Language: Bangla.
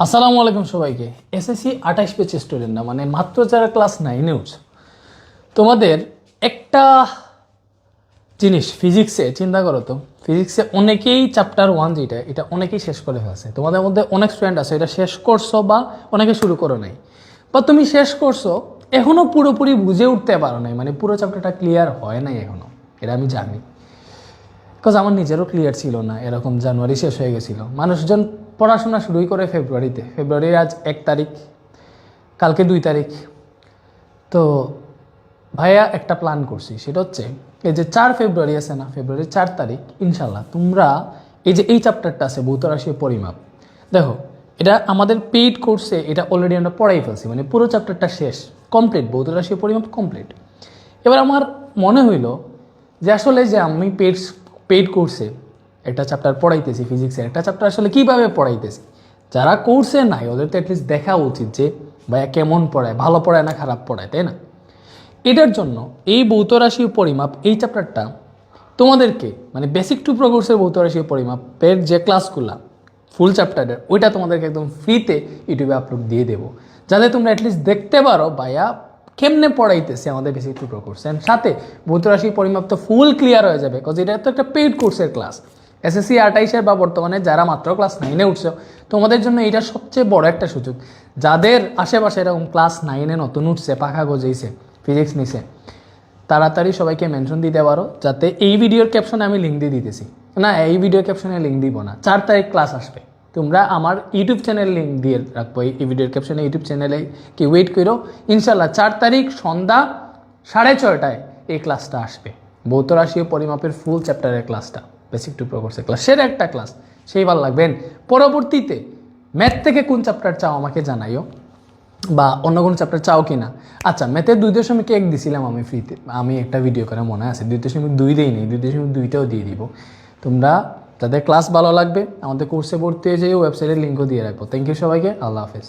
আসসালামু আলাইকুম সবাইকে। এসএসসি 28 পেজের স্টুডেন্ট না, মানে মাত্র যারা ক্লাস 9-এ উঠছে, তোমাদের একটা জিনিস ফিজিক্সে চিন্তা করো তো। ফিজিক্সে অনেকেই চ্যাপ্টার 1 যেটা এটা অনেকেই শেষ করে ফেলছে। তোমাদের মধ্যে অনেক স্টুডেন্ট আছে এটা শেষ করছো বা অনেকে শুরু করো নাই, বা তুমি শেষ করছো এখনও পুরোপুরি বুঝে উঠতে পারো নাই, মানে পুরো চ্যাপ্টারটা ক্লিয়ার হয় নাই এখনও। এটা আমি জানি, বিকজ আমার নিজেরও ক্লিয়ার ছিল না। এরকম জানুয়ারি শেষ হয়ে গেছিলো, মানুষজন পড়াশোনা শুরুই করে ফেব্রুয়ারিতে। ফেব্রুয়ারির আজ 1 তারিখ, কালকে 2 তারিখ। তো ভাইয়া একটা প্ল্যান করছি, সেটা হচ্ছে এই যে 4 ফেব্রুয়ারি আছে না, ফেব্রুয়ারির 4 তারিখ ইনশাল্লাহ তোমরা এই যে এই চ্যাপ্টারটা আছে ভৌত রাশি ও পরিমাপ, দেখো এটা আমাদের পেইড কোর্সে এটা অলরেডি আমরা পড়াই ফেলছি, মানে পুরো চ্যাপ্টারটা শেষ, কমপ্লিট, ভৌত রাশি ও পরিমাপ কমপ্লিট। এবার আমার মনে হইলো যে আসলে যে আমি পেইড কোর্সে একটা চ্যাপ্টার পড়াইতেছি, ফিজিক্সের একটা চ্যাপ্টার আসলে কীভাবে পড়াইতেছি, যারা কোর্সে নাই ওদের তো অ্যাটলিস্ট দেখা উচিত যে ভাইয়া কেমন পড়ায়, ভালো পড়ায় না খারাপ পড়ায়, তাই না? এটার জন্য এই ভৌত রাশি ও পরিমাপ এই চ্যাপ্টারটা তোমাদেরকে, মানে বেসিক টু প্রো কোর্সের ভৌত রাশি ও পরিমাপের যে ক্লাসগুলো ফুল চ্যাপ্টারের, ওইটা তোমাদেরকে একদম ফ্রিতে ইউটিউবে আপলোড দিয়ে দেবো, যাতে তোমরা অ্যাটলিস্ট দেখতে পারো ভাইয়া কেমনে পড়াইতেছে আমাদের basic to pro course. And সাথে ভৌত রাশি পরিমাপ তো ফুল ক্লিয়ার হয়ে যাবে, বিকজ এটা তো একটা পেইড কোর্সের ক্লাস। এসএসসি 28-এর বা বর্তমানে যারা মাত্র ক্লাস 9-এ উঠছে তোমাদের জন্য এটা সবচেয়ে বড় একটা সুযোগ। যাদের আশেপাশে এরকম ক্লাস 9-এ নতুন উঠছে, পাখা গজাইছে, ফিজিক্স নিছে, তাড়াতাড়ি সবাইকে মেনশন দিতে পারো, যাতে এই ভিডিওর ক্যাপশনে আমি লিঙ্ক দিয়ে দিতেছি না, এই ভিডিওর ক্যাপশনে লিঙ্ক দিব না, 4 তারিখ ক্লাস আসবে, তোমরা আমার ইউটিউব চ্যানেল লিঙ্ক দিয়ে রাখবো এই ভিডিওর ক্যাপশনে। ইউটিউব চ্যানেলে কি ওয়েট করো, ইনশাল্লাহ 4 তারিখ সন্ধ্যা 6:30টায় এই ক্লাসটা আসবে, ভৌত রাশি ও পরিমাপের ফুল চ্যাপ্টারের ক্লাসটা, বেসিক টু প্রো কোর্সের ক্লাস, সেটা একটা ক্লাস, সেই ভালো লাগবেন। পরবর্তীতে ম্যাথ থেকে কোন চ্যাপ্টার চাও আমাকে জানাইও, বা অন্য কোনো চ্যাপ্টার চাও কি না। আচ্ছা, ম্যাথের 2.1 দিছিলাম আমি ফ্রিতে, আমি একটা ভিডিও করে মনে আছে, 2.2 দিই নেই, 2.2টাও দিয়ে দিব। তোমরা যাদের ক্লাস ভালো লাগবে আমাদের কোর্সে ভর্তি হয়ে যেয়ে ওয়েবসাইটের লিঙ্কও দিয়ে রাখবো। থ্যাংক ইউ সবাইকে, আল্লাহ হাফেজ।